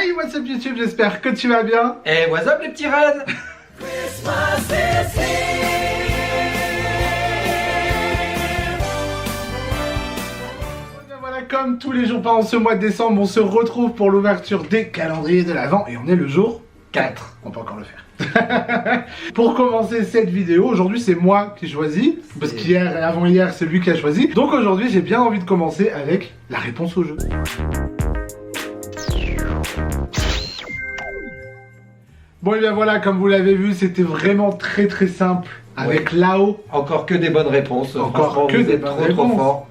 Hey, what's up YouTube, j'espère que tu vas bien. Et what's up les petits rennes. Voilà, comme tous les jours pendant ce mois de décembre, on se retrouve pour l'ouverture des calendriers de l'Avent et on est le jour 4. On peut encore le faire. Pour commencer cette vidéo, aujourd'hui c'est moi qui choisis, parce qu'hier et avant-hier c'est lui qui a choisi. Donc aujourd'hui j'ai bien envie de commencer avec la réponse au jeu. Bon et bien voilà, comme vous l'avez vu, c'était vraiment très simple avec Lao. Encore que des bonnes réponses. Encore que des bonnes réponses. Trop fort.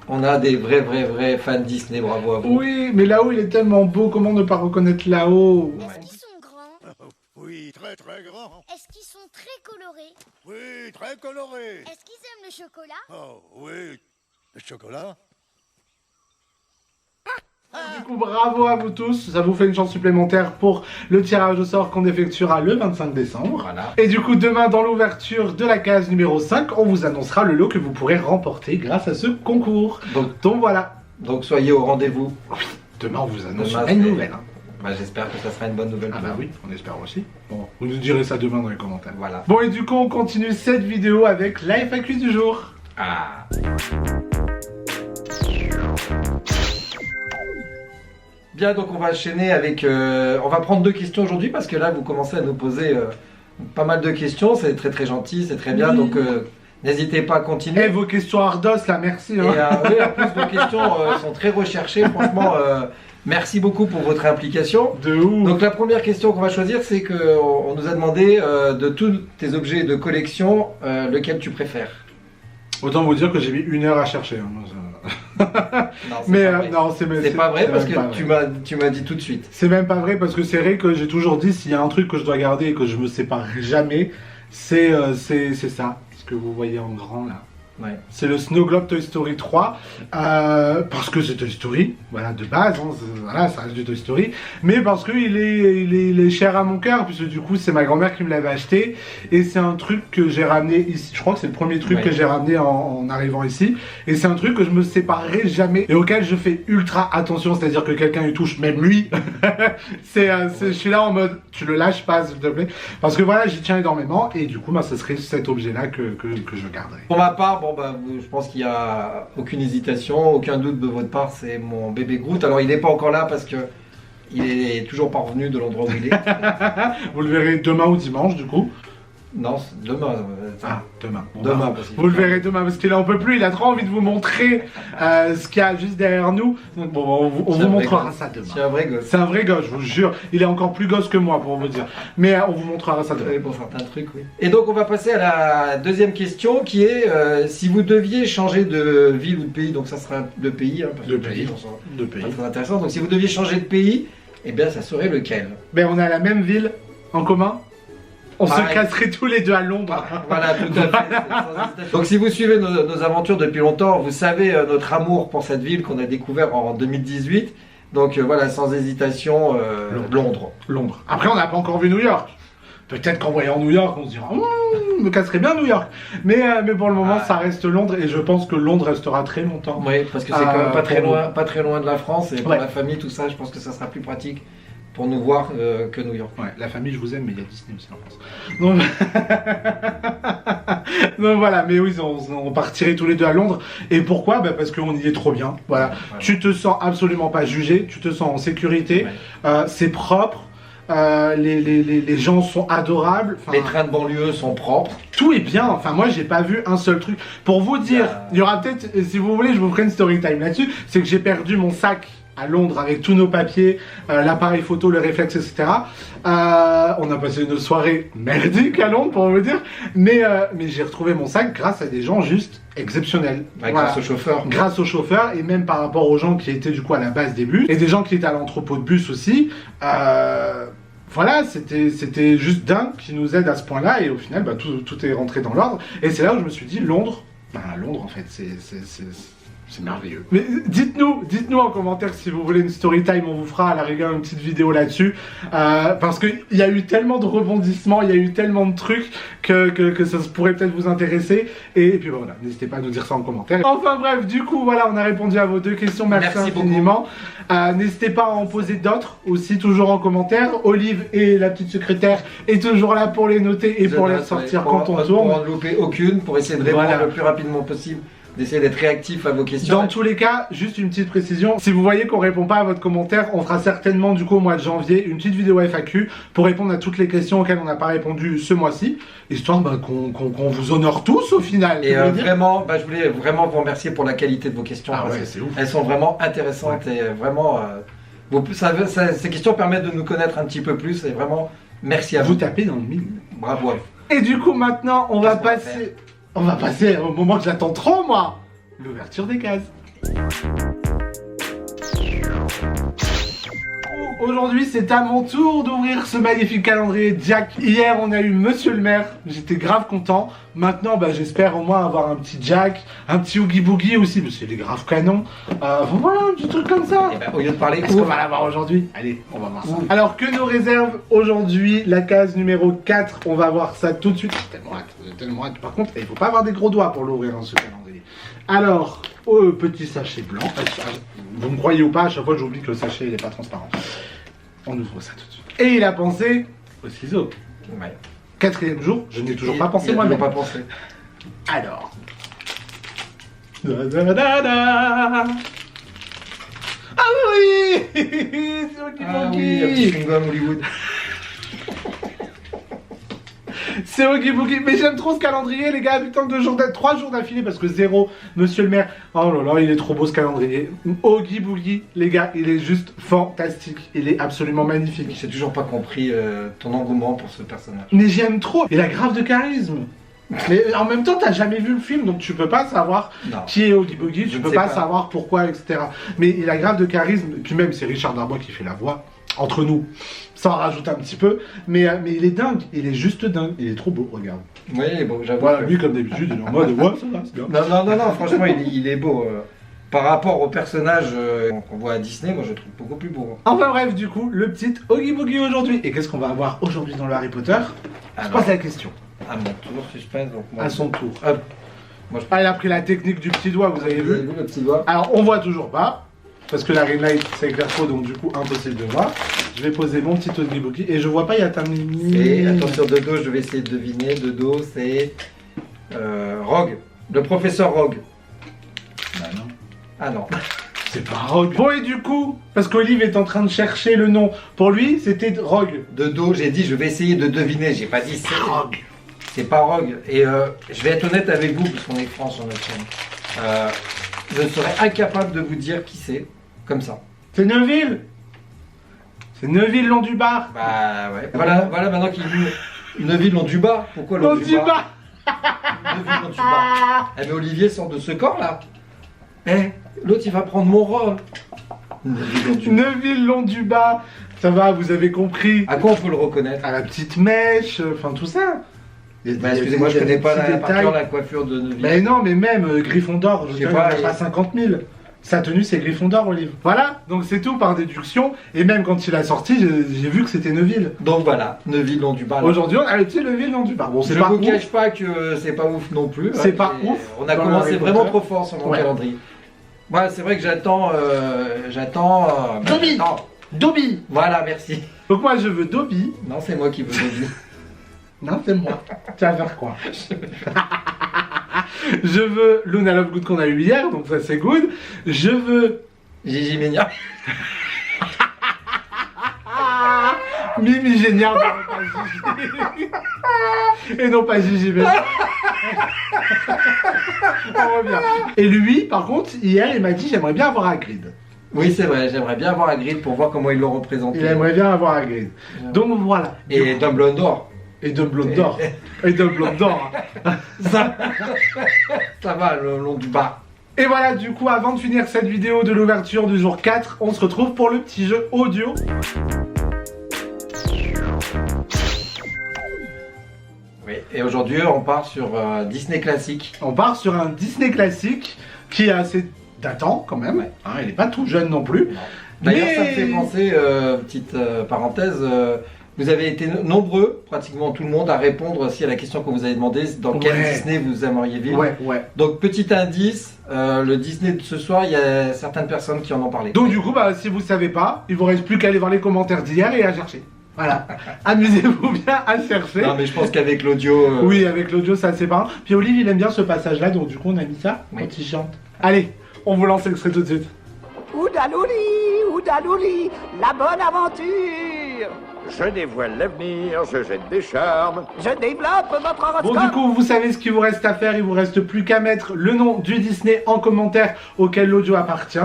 On a des vrais fans Disney, bravo à vous. Oui, mais Lao il est tellement beau, comment ne pas reconnaître Lao? Est-ce qu'ils sont grands? Oui, très grands. Est-ce qu'ils sont très colorés? Oui, très colorés. Est-ce qu'ils aiment le chocolat? Oh, oui. Le chocolat? Du coup, bravo à vous tous, ça vous fait une chance supplémentaire pour le tirage au sort qu'on effectuera le 25 décembre. Voilà. Et du coup, demain, dans l'ouverture de la case numéro 5, on vous annoncera le lot que vous pourrez remporter grâce à ce concours. Donc voilà. Donc soyez au rendez-vous. Oui, demain, on vous annonce Demain, une c'est- nouvelle. Hein. Bah, j'espère que ça sera une bonne nouvelle. Ah pour bah vous. oui, on espère aussi. Bon, vous nous direz ça demain dans les commentaires. Voilà. Bon, et du coup, on continue cette vidéo avec la FAQ du jour. Ah. Bien, donc on va enchaîner avec... on va prendre 2 questions aujourd'hui parce que là, vous commencez à nous poser pas mal de questions. C'est très gentil, c'est très bien. Oui. Donc n'hésitez pas à Eh, continuer. vos questions ardos, là, merci. Et Hein. oui, en plus, vos questions sont très recherchées. Franchement, merci beaucoup pour votre implication. De ouf. Donc la première question qu'on va choisir, c'est qu'on nous a demandé de tous tes objets de collection, lequel tu préfères. Autant vous dire que j'ai mis 1 heure à chercher. Hein. Non, c'est Mais pas vrai. non, C'est pas vrai parce même que pas vrai. tu m'as dit tout de suite. C'est même pas vrai parce que c'est vrai que j'ai toujours dit s'il y a un truc que je dois garder et que je me séparerai jamais, c'est ça, ce que vous voyez en grand là. Ouais. C'est le Snow Globe Toy Story 3 parce que c'est Toy Story, voilà de base, hein, voilà ça reste du Toy Story, mais parce que il est cher à mon cœur puisque du coup c'est ma grand-mère qui me l'avait acheté et c'est un truc que j'ai ramené ici. Je crois que c'est le premier truc Ouais. que j'ai ramené en arrivant ici et c'est un truc que je me séparerai jamais et auquel je fais ultra attention, c'est-à-dire que quelqu'un y touche, même lui. Je suis là en mode tu le lâches pas s'il te plaît parce que voilà j'y tiens énormément et du coup bah, ce serait cet objet là que je garderai. Pour ma part, bon bah, je pense qu'il n'y a aucune hésitation, aucun doute de votre part, c'est mon bébé Groot. Alors il n'est pas encore là parce que il est toujours pas revenu de l'endroit où il est. Vous le verrez demain ou dimanche du coup. Non, c'est demain. Ah, demain. Bon, Demain, bah, parce qu'il vous le faut- verrez demain parce qu'il en peut plus, il a trop envie de vous montrer ce qu'il y a juste derrière nous. Donc bon, on C'est vous un vrai montrera gosse. ça demain. C'est un vrai gosse. C'est un vrai gosse, je vous jure. Il est encore plus gosse que moi pour vous dire. Mais on vous montrera ça demain. Oui, pour certains trucs, oui. Et donc on va passer à la deuxième question qui est si vous deviez changer de ville ou de pays, donc ça sera de pays, hein, parce De que pays. on s'en- De pas pays. très intéressant. Donc si vous deviez changer de pays, eh bien ça serait lequel? Mais on a la même ville en commun. On se Pareil. casserait tous les deux à Londres. Voilà, tout à fait. Sans hésitation. Donc si vous suivez nos aventures depuis longtemps, vous savez notre amour pour cette ville qu'on a découvert en 2018. Donc voilà, sans hésitation, Londres. Londres. Après, on n'a pas encore vu New York. Peut-être qu'en voyant New York, on se dira je me casserait bien New York. Mais pour le moment, Ah. ça reste Londres et je pense que Londres restera très longtemps. Oui, parce que c'est quand même pas très pour loin, pas très loin de la France et pour Ouais. la famille, tout ça, je pense que ça sera plus pratique pour nous voir que New York. Ouais, la famille, je vous aime, mais il y a Disney aussi en France. Donc, donc voilà, mais oui, on partirait tous les deux à Londres. Et pourquoi? Bah parce qu'on y est trop bien. Voilà. Voilà. Tu te sens absolument pas jugé, tu te sens en sécurité, Ouais. c'est propre, les gens sont adorables. Enfin, Les trains de banlieue sont propres. tout est bien. Enfin, moi, j'ai pas vu un seul truc. Pour vous dire, il y aura peut-être, si vous voulez, je vous ferai une story time là-dessus. C'est que j'ai perdu mon sac à Londres avec tous nos papiers, l'appareil photo, le réflexe, etc. On a passé une soirée merdique à Londres, pour vous dire. Mais j'ai retrouvé mon sac grâce à des gens juste exceptionnels. Bah, Voilà. grâce au chauffeur. Grâce au chauffeur et même par rapport aux gens qui étaient du coup à la base des bus et des gens qui étaient à l'entrepôt de bus aussi. Voilà, c'était juste dingue qui nous aide à ce point-là et au final, bah, tout est rentré dans l'ordre. Et c'est là où je me suis dit, Londres, bah, Londres en fait, C'est merveilleux. Mais dites-nous en commentaire si vous voulez une story time, on vous fera à la rigueur une petite vidéo là-dessus. Parce qu'il y a eu tellement de rebondissements, il y a eu tellement de trucs que ça pourrait peut-être vous intéresser. Et puis voilà, n'hésitez pas à nous dire ça en commentaire. Enfin bref, du coup, voilà, on a répondu à vos 2 questions. Merci infiniment. N'hésitez pas à en poser d'autres aussi, toujours en commentaire. Olive et la petite secrétaire est toujours là pour les noter et pour les sortir quand on tourne. Pour en louper aucune, pour essayer de répondre le plus rapidement possible. D'essayer d'être réactif à vos questions. Dans tous les cas, juste une petite précision, si vous voyez qu'on répond pas à votre commentaire, on fera certainement du coup au mois de janvier une petite vidéo FAQ pour répondre à toutes les questions auxquelles on n'a pas répondu ce mois-ci, histoire qu'on vous honore tous au final. Et vraiment, je voulais vraiment vous remercier pour la qualité de vos questions. Ah ouais, c'est ouf. Elles sont vraiment intéressantes et vraiment... ces questions permettent de nous connaître un petit peu plus et vraiment, merci à vous. Vous tapez dans le mille. Bravo à vous. Et du coup maintenant, on va passer au moment que j'attends trop moi, l'ouverture des cases. Aujourd'hui, c'est à mon tour d'ouvrir ce magnifique calendrier Jack. Hier, on a eu Monsieur le maire, j'étais grave content. Maintenant, j'espère au moins avoir un petit Jack, un petit Oogie Boogie aussi, parce qu'il est grave canon. Voilà, un petit truc comme ça. Et au lieu de parler, est-ce qu'on va l'avoir aujourd'hui? Allez, on va voir ça. Alors, que nous réserve aujourd'hui la case numéro 4? On va voir ça tout de suite. J'ai tellement hâte. Par contre, il faut pas avoir des gros doigts pour l'ouvrir, ce calendrier. Alors, petit sachet blanc. Vous me croyez ou pas, à chaque fois j'oublie que le sachet il est pas transparent. On ouvre ça tout de suite. Et il a pensé au ciseau. Ouais. 4e jour, je n'ai toujours pas pensé moi-même. pas pensé. Alors. Ah oui. C'est Oogie Boogie. Un petit chewing-gum Hollywood. C'est Oogie Boogie, mais j'aime trop ce calendrier les gars, putain 3 jours d'affilée parce que 0, monsieur le maire, oh là là il est trop beau ce calendrier. Oogie Boogie les gars, il est juste fantastique, il est absolument magnifique. J'ai toujours pas compris ton engouement pour ce personnage. Mais j'aime trop, il a grave de charisme. Mais en même temps t'as jamais vu le film donc tu peux pas savoir qui est Oogie Boogie, tu peux pas savoir pourquoi etc. Mais il a grave de charisme, et puis même c'est Richard Darbois qui fait la voix. Entre nous, ça en rajoute un petit peu, mais il est dingue, il est juste dingue, il est trop beau, regarde. Oui, bon, j'avoue. Voilà, lui comme d'habitude, il est en mode ouais, ça va, c'est bien. Non, franchement, il est beau. Par rapport au personnage qu'on voit à Disney, moi je le trouve beaucoup plus beau. Enfin bref, du coup, le petit Oogie Boogie aujourd'hui. Et qu'est-ce qu'on va avoir aujourd'hui dans le Harry Potter? Je pose la question. À mon tour, suspense. Donc moi, à son tour. Hop. Moi, elle a pris la technique du petit doigt, vous avez vu? Le petit doigt. Alors, on voit toujours pas. Parce que la ring light s'éclaire trop, donc du coup impossible de voir. Je vais poser mon petit Oogie Boogie et je vois pas, il y a ta mini. Et attention, de dos, je vais essayer de deviner. De dos, c'est Rogue, le professeur Rogue. Bah non. Ah non. C'est pas Rogue. Bon et du coup, parce qu'Olive est en train de chercher le nom. Pour lui, c'était Rogue. De dos, j'ai dit je vais essayer de deviner. J'ai pas dit c'est Rogue. C'est pas Rogue. Et je vais être honnête avec vous, puisqu'on est franc sur notre chaîne. Je serais incapable de vous dire qui c'est. Comme ça. C'est Neville. C'est Neville long du bar. Bah ouais. Voilà maintenant qu'il joue Neville long du bas. Pourquoi long du bas? Neville long du bas. Eh mais Olivier sort de ce corps là. Eh, l'autre il va prendre mon rôle. Neville long du bas. Ça va, vous avez compris. À quoi on peut le reconnaître? À la petite mèche, enfin tout ça. Bah, excusez-moi, je connais pas la coiffure de Neville. Mais non, mais même Gryffondor, je sais pas, il a pas 50 000. Sa tenue c'est Gryffondor, Olive. Voilà, donc c'est tout par déduction. Et même quand il a sorti, j'ai vu que c'était Neville. Donc voilà, Neville long du bar. Aujourd'hui, on a le petit Neville long du bar. Bon, je ne vous cache pas que c'est pas ouf non plus. C'est pas ouf. On a commencé vraiment trop fort sur mon calendrier. Ouais, c'est vrai que j'attends. Dobby. Non. Dobby. Voilà, merci. Donc moi je veux Dobby. Non, c'est moi qui veux Dobby. Non, c'est moi. Tu vas faire quoi? Je veux Luna Lovegood qu'on a eu hier, donc ça c'est good. Je veux Gigi Ménia. Mimi Géniard et non pas Gigi Ménia. On revient. Et lui, par contre, hier il m'a dit j'aimerais bien avoir Hagrid. Oui, c'est vrai, j'aimerais bien avoir Hagrid pour voir comment ils l'ont représenté. Il aimerait bien avoir Hagrid. Donc voilà. Et Dumbledore. Et Dumbledore. Et Dumbledore. Ça va, le long du bas. Et voilà, du coup, avant de finir cette vidéo de l'ouverture du jour 4, on se retrouve pour le petit jeu audio. Oui, et aujourd'hui, on part sur Disney classique. On part sur un Disney classique qui est assez datant quand même. Ouais. Hein, il n'est pas tout jeune non plus. Non. D'ailleurs, Mais- ça me fait penser, petite parenthèse, vous avez été nombreux, pratiquement tout le monde, à répondre aussi à la question qu'on vous avait demandé, dans quel Ouais. Disney vous aimeriez vivre. Ouais. Donc, petit indice, le Disney de ce soir, il y a certaines personnes qui en ont parlé. Donc du coup, bah, si vous savez pas, il vous reste plus qu'à aller voir les commentaires d'hier et à chercher. Voilà. Amusez-vous bien à chercher. Non, mais je pense qu'avec l'audio... Oui, avec l'audio, ça c'est pas. Puis Olive, il aime bien ce passage-là, donc du coup, on a mis ça Oui. quand il chante. Allez, on vous lance l'extrait tout de suite. Oudalouli, la bonne aventure. Je dévoile l'avenir, je jette des charmes. Je développe votre horoscope. Bon, du coup, vous savez ce qu'il vous reste à faire. Il vous reste plus qu'à mettre le nom du Disney en commentaire auquel l'audio appartient.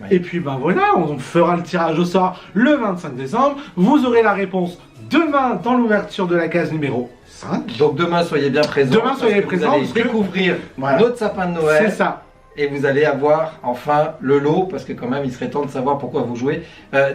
Oui. Et puis, ben voilà, on fera le tirage au sort le 25 décembre. Vous aurez la réponse demain dans l'ouverture de la case numéro 5. Donc demain, soyez bien présents. Demain, parce soyez que présents, Vous allez parce que- découvrir Voilà. notre sapin de Noël. C'est ça. Et vous allez avoir enfin le lot, parce que quand même il serait temps de savoir pourquoi vous jouez.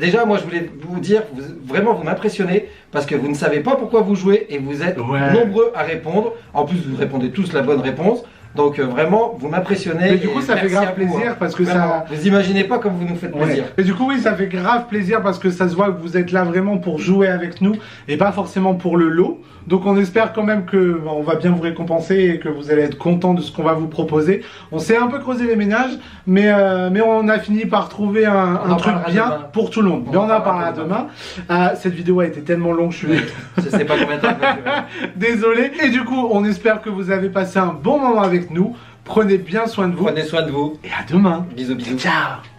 Déjà, moi je voulais vous dire, vraiment vous m'impressionnez, parce que vous ne savez pas pourquoi vous jouez et vous êtes Ouais. nombreux à répondre. En plus, vous répondez tous la bonne réponse. Donc vraiment, vous m'impressionnez. Mais du coup, et ça fait merci grave à vous, plaisir hein. parce que Vraiment. ça. Vous imaginez pas comme vous nous faites plaisir. Ouais. Et du coup, oui, ça fait grave plaisir parce que ça se voit que vous êtes là vraiment pour jouer avec nous et pas forcément pour le lot. Donc, on espère quand même que on va bien vous récompenser et que vous allez être content de ce qu'on va vous proposer. On s'est un peu creusé les ménages, mais on a fini par trouver On un en truc parlera bien demain. pour tout le monde. On Mais en on en parlera parlera demain. Cette vidéo a été tellement longue, je suis Je sais pas combien de temps. mais, désolé. Et du coup, on espère que vous avez passé un bon moment avec nous. Prenez bien soin de vous Prenez soin de vous. et à demain. Bisous, bisous. Ciao.